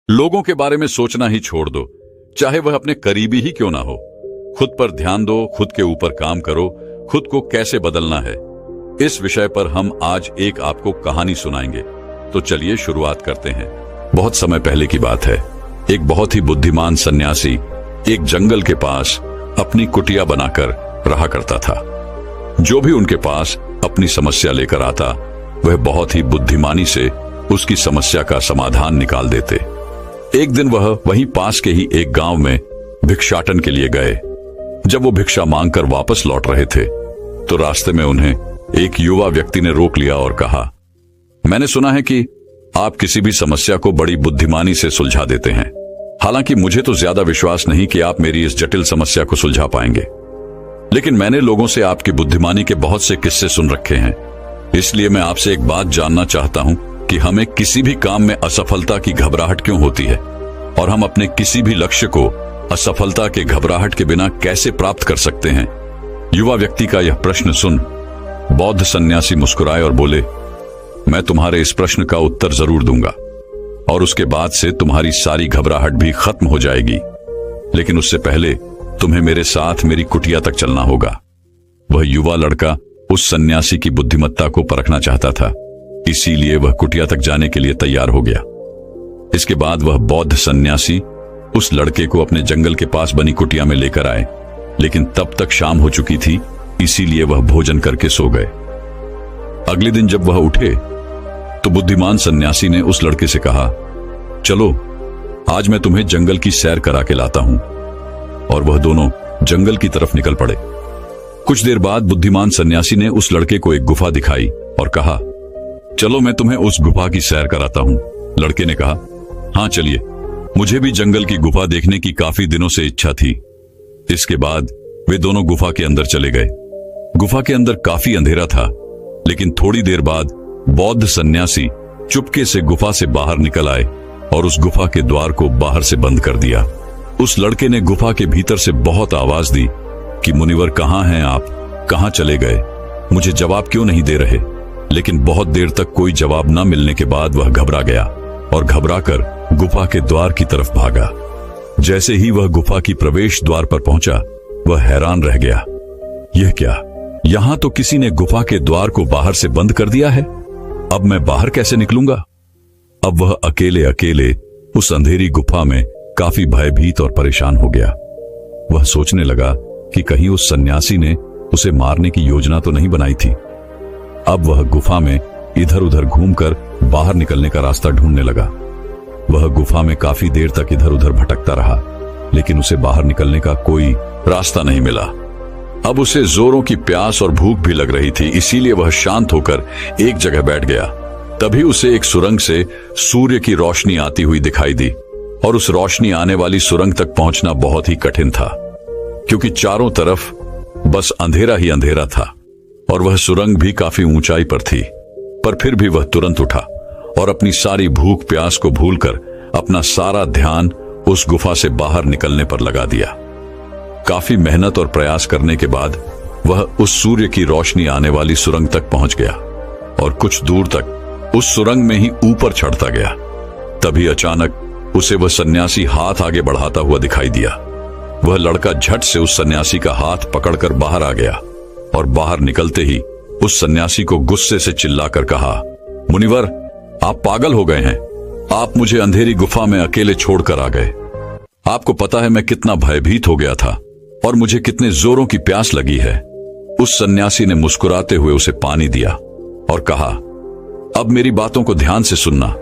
लोगों के बारे में सोचना ही छोड़ दो, चाहे वह अपने करीबी ही क्यों ना हो। खुद पर ध्यान दो, खुद के ऊपर काम करो, खुद को कैसे बदलना है, इस विषय पर हम आज एक आपको कहानी सुनाएंगे। तो चलिए शुरुआत करते हैं। बहुत समय पहले की बात है। एक बहुत ही बुद्धिमान सन्यासी एक जंगल के पास अपनी कुटिया बनाकर रहा करता था। जो भी उनके पास अपनी समस्या लेकर आता, वह बहुत ही बुद्धिमानी से उसकी समस्या का समाधान निकाल देते। एक दिन वह वहीं पास के ही एक गांव में भिक्षाटन के लिए गए। जब वो भिक्षा मांगकर वापस लौट रहे थे, तो रास्ते में उन्हें एक युवा व्यक्ति ने रोक लिया और कहा, मैंने सुना है कि आप किसी भी समस्या को बड़ी बुद्धिमानी से सुलझा देते हैं। हालांकि मुझे तो ज्यादा विश्वास नहीं कि आप मेरी इस जटिल समस्या को सुलझा पाएंगे, लेकिन मैंने लोगों से आपकी बुद्धिमानी के बहुत से किस्से सुन रखे हैं। इसलिए मैं आपसे एक बात जानना चाहता हूं कि हमें किसी भी काम में असफलता की घबराहट क्यों होती है, और हम अपने किसी भी लक्ष्य को असफलता के घबराहट के बिना कैसे प्राप्त कर सकते हैं। युवा व्यक्ति का यह प्रश्न सुन बौद्ध सन्यासी मुस्कुराए और बोले, मैं तुम्हारे इस प्रश्न का उत्तर जरूर दूंगा, और उसके बाद से तुम्हारी सारी घबराहट भी खत्म हो जाएगी। लेकिन उससे पहले तुम्हें मेरे साथ मेरी कुटिया तक चलना होगा। वह युवा लड़का उस सन्यासी की बुद्धिमत्ता को परखना चाहता था, इसीलिए वह कुटिया तक जाने के लिए तैयार हो गया। इसके बाद वह बौद्ध सन्यासी उस लड़के को अपने जंगल के पास बनी कुटिया में लेकर आए, लेकिन तब तक शाम हो चुकी थी, इसीलिए वह भोजन करके सो गए। अगले दिन जब वह उठे, तो बुद्धिमान सन्यासी ने उस लड़के से कहा, चलो आज मैं तुम्हें जंगल की सैर करा के लाता हूं। और वह दोनों जंगल की तरफ निकल पड़े। कुछ देर बाद बुद्धिमान सन्यासी ने उस लड़के को एक गुफा दिखाई और कहा, चलो मैं तुम्हें उस गुफा की सैर कराता हूं। लड़के ने कहा, हाँ चलिए, मुझे भी जंगल की गुफा देखने की काफी दिनों से इच्छा थी। इसके बाद वे दोनों गुफा के अंदर चले गए। गुफा के अंदर काफी अंधेरा था, लेकिन थोड़ी देर बाद बौद्ध सन्यासी चुपके से गुफा से बाहर निकल आए और उस गुफा के द्वार को बाहर से बंद कर दिया। उस लड़के ने गुफा के भीतर से बहुत आवाज दी कि मुनिवर कहाँ हैं आप, कहाँ चले गए, मुझे जवाब क्यों नहीं दे रहे। लेकिन बहुत देर तक कोई जवाब न मिलने के बाद वह घबरा गया और घबराकर गुफा के द्वार की तरफ भागा। जैसे ही वह गुफा की प्रवेश द्वार पर पहुंचा, वह हैरान रह गया। यह क्या, यहां तो किसी ने गुफा के द्वार को बाहर से बंद कर दिया है। अब मैं बाहर कैसे निकलूंगा। अब वह अकेले अकेले उस अंधेरी गुफा में काफी भयभीत और परेशान हो गया। वह सोचने लगा कि कहीं उस सन्यासी ने उसे मारने की योजना तो नहीं बनाई थी। अब वह गुफा में इधर उधर घूमकर बाहर निकलने का रास्ता ढूंढने लगा। वह गुफा में काफी देर तक इधर उधर भटकता रहा, लेकिन उसे बाहर निकलने का कोई रास्ता नहीं मिला। अब उसे जोरों की प्यास और भूख भी लग रही थी, इसीलिए वह शांत होकर एक जगह बैठ गया। तभी उसे एक सुरंग से सूर्य की रोशनी आती हुई दिखाई दी, और उस रोशनी आने वाली सुरंग तक पहुंचना बहुत ही कठिन था, क्योंकि चारों तरफ बस अंधेरा ही अंधेरा था, और वह सुरंग भी काफी ऊंचाई पर थी। पर फिर भी वह तुरंत उठा और अपनी सारी भूख प्यास को भूलकर अपना सारा ध्यान उस गुफा से बाहर निकलने पर लगा दिया। काफी मेहनत और प्रयास करने के बाद वह उस सूर्य की रोशनी आने वाली सुरंग तक पहुंच गया, और कुछ दूर तक उस सुरंग में ही ऊपर चढ़ता गया। तभी अचानक उसे वह सन्यासी हाथ आगे बढ़ाता हुआ दिखाई दिया। वह लड़का झट से उस सन्यासी का हाथ पकड़कर बाहर आ गया, और बाहर निकलते ही उस सन्यासी को गुस्से से चिल्लाकर कहा, मुनिवर आप पागल हो गए हैं। आप मुझे अंधेरी गुफा में अकेले छोड़कर आ गए। आपको पता है मैं कितना भयभीत हो गया था और मुझे कितने जोरों की प्यास लगी है। उस सन्यासी ने मुस्कुराते हुए उसे पानी दिया और कहा, अब मेरी बातों को ध्यान से सुनना।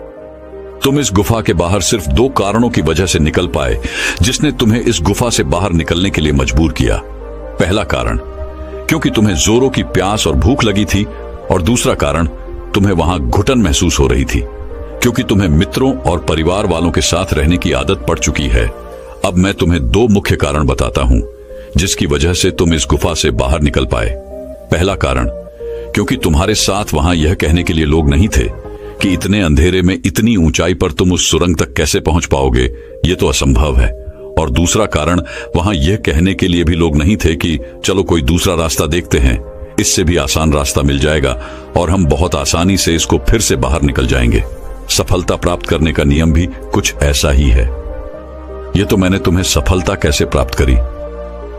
तुम इस गुफा के बाहर सिर्फ दो कारणों की वजह से निकल पाए, जिसने तुम्हें इस गुफा से बाहर निकलने के लिए मजबूर किया। पहला कारण, क्योंकि तुम्हें जोरों की प्यास और भूख लगी थी, और दूसरा कारण, तुम्हें वहां घुटन महसूस हो रही थी, क्योंकि तुम्हें मित्रों और परिवार वालों के साथ रहने की आदत पड़ चुकी है। अब मैं तुम्हें दो मुख्य कारण बताता हूं, जिसकी वजह से तुम इस गुफा से बाहर निकल पाए। पहला कारण, क्योंकि तुम्हारे साथ वहां यह कहने के लिए लोग नहीं थे कि इतने अंधेरे में इतनी ऊंचाई पर तुम उस सुरंग तक कैसे पहुंच पाओगे, ये तो असंभव है। और दूसरा कारण, वहां यह कहने के लिए भी लोग नहीं थे कि चलो कोई दूसरा रास्ता देखते हैं, इससे भी आसान रास्ता मिल जाएगा और हम बहुत आसानी से इसको फिर से बाहर निकल जाएंगे। सफलता प्राप्त करने का नियम भी कुछ ऐसा ही है। ये तो मैंने तुम्हें सफलता कैसे प्राप्त करी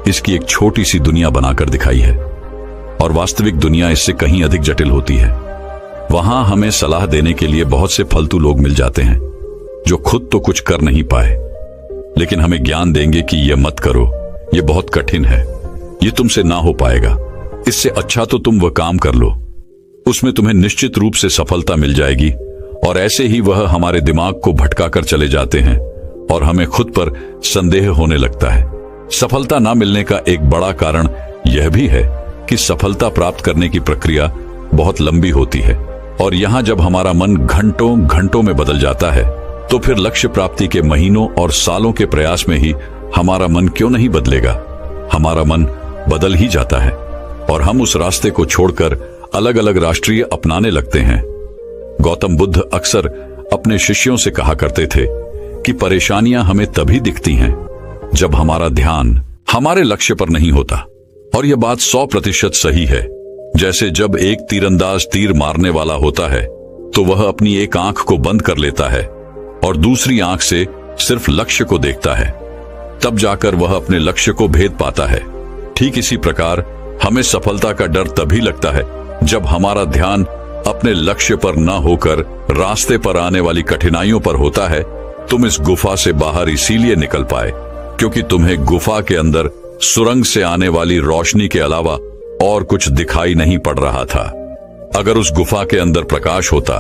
इसकी एक छोटी सी दुनिया बनाकर दिखाई है, और वास्तविक दुनिया इससे कहीं अधिक जटिल होती है। वहां हमें सलाह देने के लिए बहुत से फालतू लोग मिल जाते हैं जो खुद तो कुछ कर नहीं पाए, लेकिन हमें ज्ञान देंगे कि यह मत करो, यह बहुत कठिन है, यह तुमसे ना हो पाएगा, इससे अच्छा तो तुम वह काम कर लो, उसमें तुम्हें निश्चित रूप से सफलता मिल जाएगी। और ऐसे ही वह हमारे दिमाग को भटका कर चले जाते हैं और हमें खुद पर संदेह होने लगता है। सफलता ना मिलने का एक बड़ा कारण यह भी है कि सफलता प्राप्त करने की प्रक्रिया बहुत लंबी होती है, और यहां जब हमारा मन घंटों घंटों में बदल जाता है तो फिर लक्ष्य प्राप्ति के महीनों और सालों के प्रयास में ही हमारा मन क्यों नहीं बदलेगा। हमारा मन बदल ही जाता है और हम उस रास्ते को छोड़कर अलग अलग राष्ट्रीय अपनाने लगते हैं। गौतम बुद्ध अक्सर अपने शिष्यों से कहा करते थे कि परेशानियां हमें तभी दिखती हैं जब हमारा ध्यान हमारे लक्ष्य पर नहीं होता। और यह बात 100% सही है। जैसे जब एक तीरंदाज तीर मारने वाला होता है तो वह अपनी एक आंख को बंद कर लेता है और दूसरी आंख से सिर्फ लक्ष्य को देखता है, तब जाकर वह अपने लक्ष्य को भेद पाता है। ठीक इसी प्रकार हमें सफलता का डर तभी लगता है जब हमारा ध्यान अपने लक्ष्य पर न होकर रास्ते पर आने वाली कठिनाइयों पर होता है। तुम इस गुफा से बाहर इसीलिए निकल पाए क्योंकि तुम्हें गुफा के अंदर सुरंग से आने वाली रोशनी के अलावा और कुछ दिखाई नहीं पड़ रहा था। अगर उस गुफा के अंदर प्रकाश होता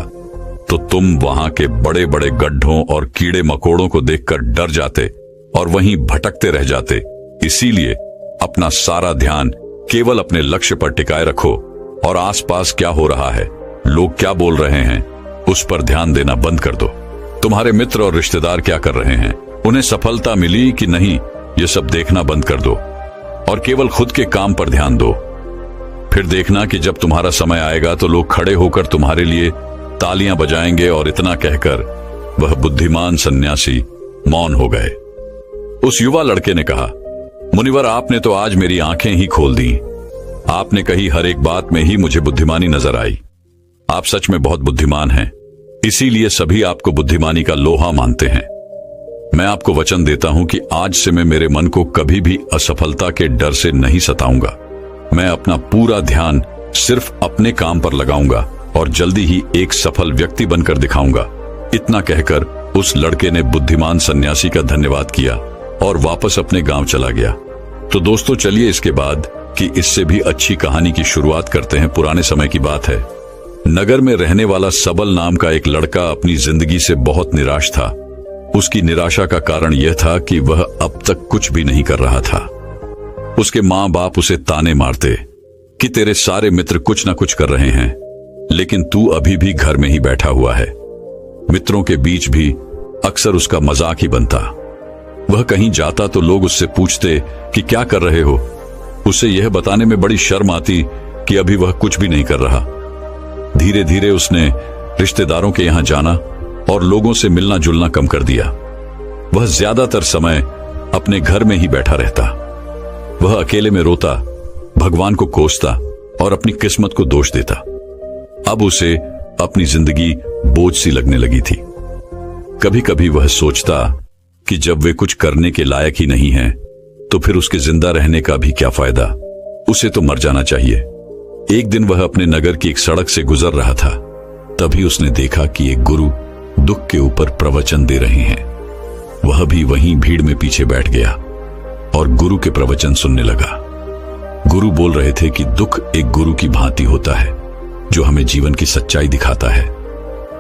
तो तुम वहां के बड़े बड़े गड्ढों और कीड़े मकोड़ों को देखकर डर जाते और वहीं भटकते रह जाते। इसीलिए अपना सारा ध्यान केवल अपने लक्ष्य पर टिकाए रखो और आसपास क्या हो रहा है, लोग क्या बोल रहे हैं, उस पर ध्यान देना बंद कर दो। तुम्हारे मित्र और रिश्तेदार क्या कर रहे हैं, उन्हें सफलता मिली कि नहीं, ये सब देखना बंद कर दो और केवल खुद के काम पर ध्यान दो। फिर देखना कि जब तुम्हारा समय आएगा तो लोग खड़े होकर तुम्हारे लिए तालियां बजाएंगे। और इतना कहकर वह बुद्धिमान सन्यासी मौन हो गए। उस युवा लड़के ने कहा, मुनिवर, आपने तो आज मेरी आंखें ही खोल दी। आपने कही हर एक बात में ही मुझे बुद्धिमानी नजर आई। आप सच में बहुत बुद्धिमान हैं, इसीलिए सभी आपको बुद्धिमानी का लोहा मानते हैं। मैं आपको वचन देता हूं कि आज से मैं मेरे मन को कभी भी असफलता के डर से नहीं सताऊंगा। मैं अपना पूरा ध्यान सिर्फ अपने काम पर लगाऊंगा और जल्दी ही एक सफल व्यक्ति बनकर दिखाऊंगा। इतना कहकर उस लड़के ने बुद्धिमान सन्यासी का धन्यवाद किया और वापस अपने गांव चला गया। तो दोस्तों, चलिए इसके बाद की इससे भी अच्छी कहानी की शुरुआत करते हैं। पुराने समय की बात है। नगर में रहने वाला सबल नाम का एक लड़का अपनी जिंदगी से बहुत निराश था। उसकी निराशा का कारण यह था कि वह अब तक कुछ भी नहीं कर रहा था। उसके माँ बाप उसे ताने मारते कि तेरे सारे मित्र कुछ ना कुछ कर रहे हैं, लेकिन तू अभी भी घर में ही बैठा हुआ है। मित्रों के बीच भी अक्सर उसका मजाक ही बनता। वह कहीं जाता तो लोग उससे पूछते कि क्या कर रहे हो। उसे यह बताने में बड़ी शर्म आती कि अभी वह कुछ भी नहीं कर रहा। धीरे धीरे उसने रिश्तेदारों के यहां जाना और लोगों से मिलना जुलना कम कर दिया। वह ज्यादातर समय अपने घर में ही बैठा रहता। वह अकेले में रोता, भगवान को कोसता और अपनी किस्मत को दोष देता। अब उसे अपनी जिंदगी बोझ सी लगने लगी थी। कभी कभी वह सोचता कि जब वे कुछ करने के लायक ही नहीं हैं, तो फिर उसके जिंदा रहने का भी क्या फायदा, उसे तो मर जाना चाहिए। एक दिन वह अपने नगर की एक सड़क से गुजर रहा था। तभी उसने देखा कि एक गुरु दुख के ऊपर प्रवचन दे रहे हैं। वह भी वहीं भीड़ में पीछे बैठ गया और गुरु के प्रवचन सुनने लगा। गुरु बोल रहे थे कि दुख एक गुरु की भांति होता है जो हमें जीवन की सच्चाई दिखाता है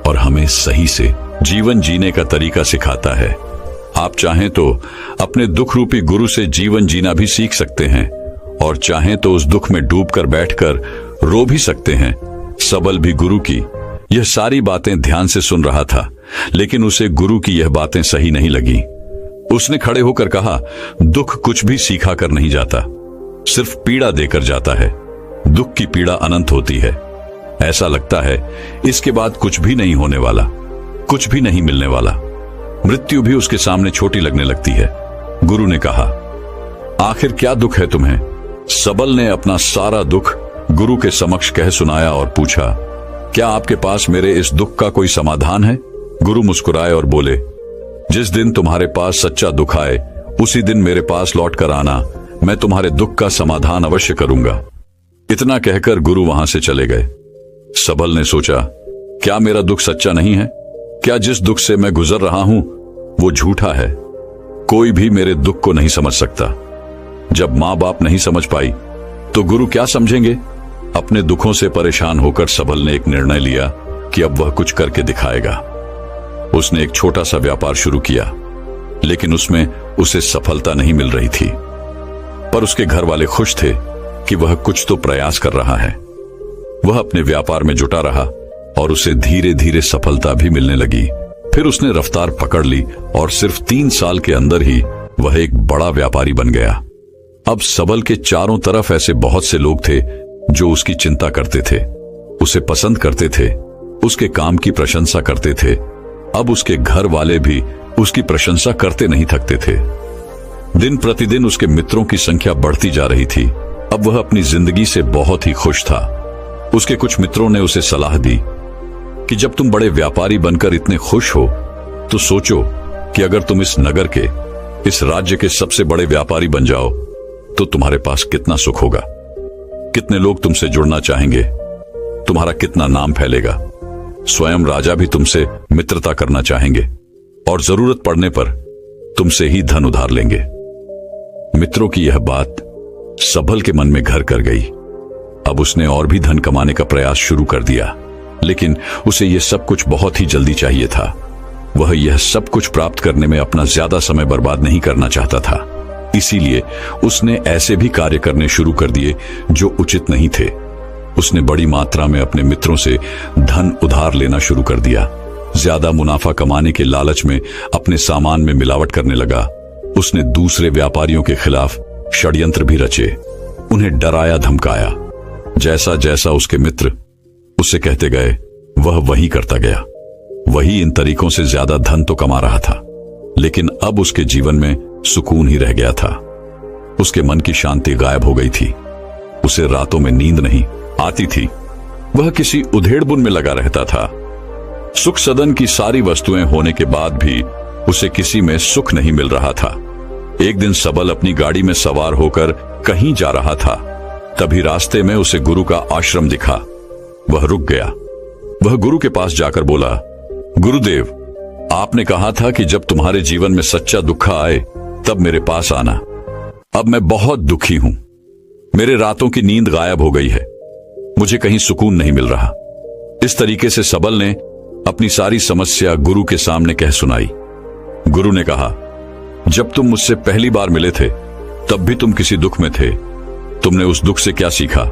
और हमें सही से जीवन जीने का तरीका सिखाता है। आप चाहें तो अपने दुख रूपी गुरु से जीवन जीना भी सीख सकते हैं और चाहें तो उस दुख में डूबकर बैठकर रो भी सकते हैं। सबल भी गुरु की यह सारी बातें ध्यान से सुन रहा था, लेकिन उसे गुरु की यह बातें सही नहीं लगी। उसने खड़े होकर कहा, दुख कुछ भी सीखा कर नहीं जाता, सिर्फ पीड़ा देकर जाता है। दुख की पीड़ा अनंत होती है। ऐसा लगता है इसके बाद कुछ भी नहीं होने वाला, कुछ भी नहीं मिलने वाला। मृत्यु भी उसके सामने छोटी लगने लगती है। गुरु ने कहा, आखिर क्या दुख है तुम्हें? सबल ने अपना सारा दुख गुरु के समक्ष कह सुनाया और पूछा, क्या आपके पास मेरे इस दुख का कोई समाधान है? गुरु मुस्कुराए और बोले, जिस दिन तुम्हारे पास सच्चा दुख आए उसी दिन मेरे पास लौट कर आना, मैं तुम्हारे दुख का समाधान अवश्य करूंगा। इतना कहकर गुरु वहां से चले गए। सबल ने सोचा, क्या मेरा दुख सच्चा नहीं है? क्या जिस दुख से मैं गुजर रहा हूं वो झूठा है? कोई भी मेरे दुख को नहीं समझ सकता। जब मां बाप नहीं समझ पाई तो गुरु क्या समझेंगे? अपने दुखों से परेशान होकर सबल ने एक निर्णय लिया कि अब वह कुछ करके दिखाएगा। उसने एक छोटा सा व्यापार शुरू किया, लेकिन उसमें उसे सफलता नहीं मिल रही थी। पर उसके घर वाले खुश थे कि वह कुछ तो प्रयास कर रहा है। वह अपने व्यापार में जुटा रहा और उसे धीरे धीरे सफलता भी मिलने लगी। फिर उसने रफ्तार पकड़ ली और सिर्फ 3 साल के अंदर ही वह एक बड़ा व्यापारी बन गया। अब सबल के चारों तरफ ऐसे बहुत से लोग थे जो उसकी चिंता करते थे, उसे पसंद करते थे, उसके काम की प्रशंसा करते थे। अब उसके घर वाले भी उसकी प्रशंसा करते नहीं थकते थे। दिन प्रतिदिन उसके मित्रों की संख्या बढ़ती जा रही थी। अब वह अपनी जिंदगी से बहुत ही खुश था। उसके कुछ मित्रों ने उसे सलाह दी कि जब तुम बड़े व्यापारी बनकर इतने खुश हो तो सोचो कि अगर तुम इस नगर के, इस राज्य के सबसे बड़े व्यापारी बन जाओ तो तुम्हारे पास कितना सुख होगा, कितने लोग तुमसे जुड़ना चाहेंगे, तुम्हारा कितना नाम फैलेगा। स्वयं राजा भी तुमसे मित्रता करना चाहेंगे और जरूरत पड़ने पर तुमसे ही धन उधार लेंगे। मित्रों की यह बात सबल के मन में घर कर गई। अब उसने और भी धन कमाने का प्रयास शुरू कर दिया, लेकिन उसे यह सब कुछ बहुत ही जल्दी चाहिए था। वह यह सब कुछ प्राप्त करने में अपना ज्यादा समय बर्बाद नहीं करना चाहता था। इसीलिए उसने ऐसे भी कार्य करने शुरू कर दिए जो उचित नहीं थे। उसने बड़ी मात्रा में अपने मित्रों से धन उधार लेना शुरू कर दिया। ज्यादा मुनाफा कमाने के लालच में अपने सामान में मिलावट करने लगा। उसने दूसरे व्यापारियों के खिलाफ षड्यंत्र भी रचे, उन्हें डराया धमकाया। जैसा जैसा उसके मित्र उससे कहते गए वह वही करता गया। वही इन तरीकों से ज्यादा धन तो कमा रहा था, लेकिन अब उसके जीवन में सुकून ही रह गया था। उसके मन की शांति गायब हो गई थी। उसे रातों में नींद नहीं आती थी। वह किसी उधेड़बुन में लगा रहता था। सुख सदन की सारी वस्तुएं होने के बाद भी उसे किसी में सुख नहीं मिल रहा था। एक दिन सबल अपनी गाड़ी में सवार होकर कहीं जा रहा था। तभी रास्ते में उसे गुरु का आश्रम दिखा। वह रुक गया। वह गुरु के पास जाकर बोला, गुरुदेव, आपने कहा था कि जब तुम्हारे जीवन में सच्चा दुख आए तब मेरे पास आना। अब मैं बहुत दुखी हूं। मेरे रातों की नींद गायब हो गई है। मुझे कहीं सुकून नहीं मिल रहा। इस तरीके से सबल ने अपनी सारी समस्या गुरु के सामने कह सुनाई। गुरु ने कहा, जब तुम मुझसे पहली बार मिले थे तब भी तुम किसी दुख में थे। तुमने उस दुख से क्या सीखा?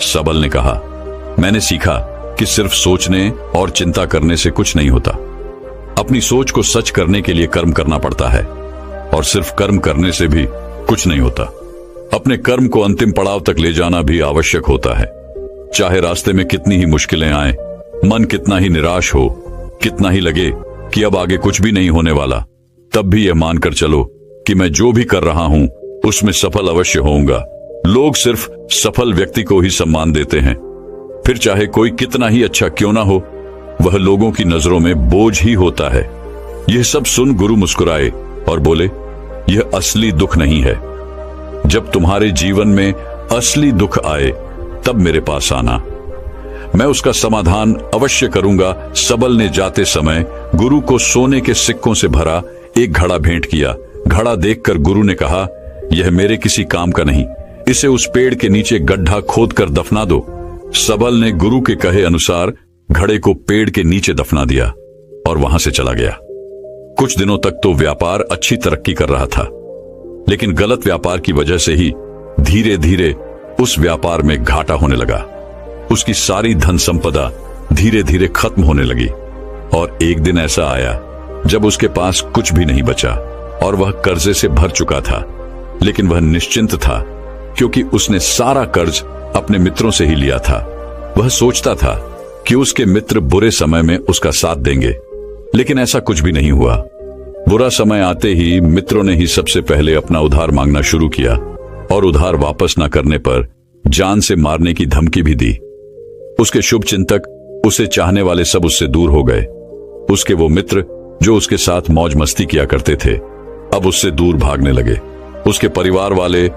सबल ने कहा, मैंने सीखा कि सिर्फ सोचने और चिंता करने से कुछ नहीं होता। अपनी सोच को सच करने के लिए कर्म करना पड़ता है, और सिर्फ कर्म करने से भी कुछ नहीं होता। अपने कर्म को अंतिम पड़ाव तक ले जाना भी आवश्यक होता है। चाहे रास्ते में कितनी ही मुश्किलें आए, मन कितना ही निराश हो, कितना ही लगे कि अब आगे कुछ भी नहीं होने वाला, तब भी यह मानकर चलो कि मैं जो भी कर रहा हूं उसमें सफल अवश्य होऊंगा। लोग सिर्फ सफल व्यक्ति को ही सम्मान देते हैं। फिर चाहे कोई कितना ही अच्छा क्यों ना हो, वह लोगों की नजरों में बोझ ही होता है। यह सब सुन गुरु मुस्कुराए और बोले, यह असली दुख नहीं है। जब तुम्हारे जीवन में असली दुख आए तब मेरे पास आना, मैं उसका समाधान अवश्य करूंगा। सबल ने जाते समय गुरु को सोने के सिक्कों से भरा एक घड़ा भेंट किया। घड़ा देखकर गुरु ने कहा, यह मेरे किसी काम का नहीं, इसे उस पेड़ के नीचे गड्ढा खोदकर दफना दो। सबल ने गुरु के कहे अनुसार घड़े को पेड़ के नीचे दफना दिया और वहां से चला गया। कुछ दिनों तक तो व्यापार अच्छी तरक्की कर रहा था, लेकिन गलत व्यापार की वजह से ही धीरे धीरे उस व्यापार में घाटा होने लगा। उसकी सारी धन संपदा धीरे धीरे खत्म होने लगी और एक दिन ऐसा आया जब उसके पास कुछ भी नहीं बचा और वह कर्जे से भर चुका था। लेकिन वह निश्चिंत था क्योंकि उसने सारा कर्ज अपने मित्रों से ही लिया था। वह सोचता था कि उसके मित्र बुरे समय में उसका साथ देंगे, लेकिन ऐसा कुछ भी नहीं हुआ। बुरा समय आते ही मित्रों ने ही सबसे पहले अपना उधार मांगना शुरू किया और उधार वापस न करने पर जान से मारने की धमकी भी दी। उसके शुभ चिंतक, उसे चाहने वाले सब उससे दूर हो गए। उसके वो मित्र जो उसके साथ मौज मस्ती किया करते थे अब उससे दूर भागने लगे। उसके परिवार वाले